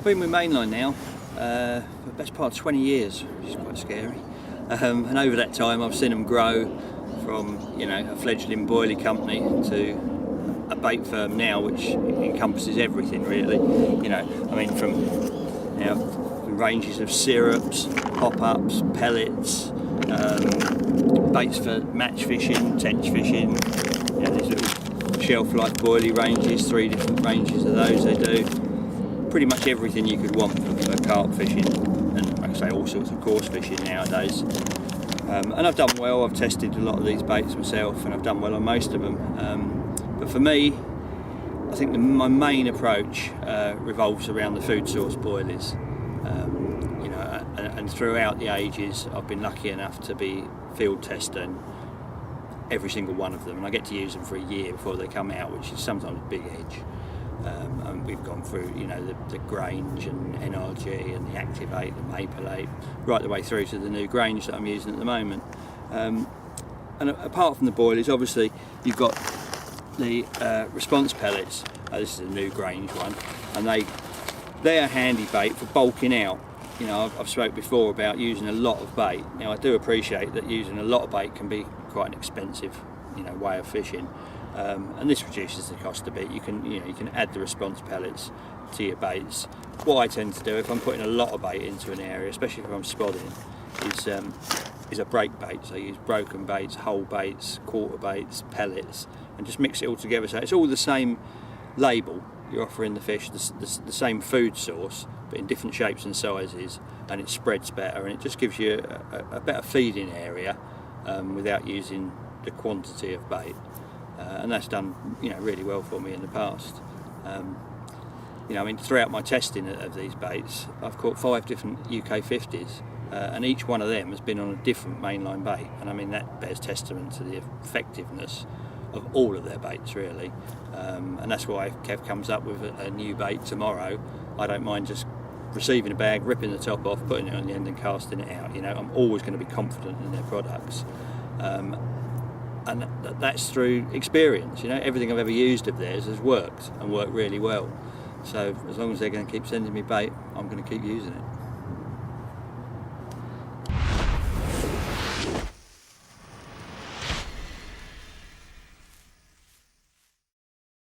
been with Mainline now for the best part of 20 years, which is quite scary. And over that time I've seen them grow from, you know, a fledgling boilie company to a bait firm now, which encompasses everything really. You know, I mean from ranges of syrups, pop-ups, pellets, baits for match fishing, tench fishing. You know, these little shelf life boilie ranges, 3 different ranges of those they do. Pretty much everything you could want for carp fishing, and like I say, all sorts of coarse fishing nowadays. And I've done well. I've tested a lot of these baits myself, and I've done well on most of them. But for me, I think my main approach revolves around the food source boilies. You know, and throughout the ages, I've been lucky enough to be field testing every single one of them, and I get to use them for a year before they come out, which is sometimes a big edge. And we've gone through, you know, the Grange and NRG and the Activate, the Maple-8, right the way through to the new Grange that I'm using at the moment. And apart from the boilies, obviously you've got the response pellets. This is a new Grange one, and they are handy bait for bulking out. You know, I've spoke before about using a lot of bait. Now I do appreciate that using a lot of bait can be quite an expensive, you know, way of fishing. And this reduces the cost a bit. You can add the response pellets to your baits. What I tend to do if I'm putting a lot of bait into an area, especially if I'm spodding, is a break bait. So I use broken baits, whole baits, quarter baits, pellets, and just mix it all together. So it's all the same label. You're offering the fish the same food source, but in different shapes and sizes, and it spreads better, and it just gives you a better feeding area without using the quantity of bait. And that's done, you know, really well for me in the past. You know, I mean, throughout my testing of these baits, I've caught 5 different UK 50s, and each one of them has been on a different mainline bait. And I mean, that bears testament to the effectiveness of all of their baits, really. And that's why if Kev comes up with a new bait tomorrow, I don't mind just receiving a bag, ripping the top off, putting it on the end and casting it out. You know, I'm always going to be confident in their products. And that's through experience. You know, everything I've ever used of theirs has worked, and worked really well. So as long as they're going to keep sending me bait, I'm going to keep using it.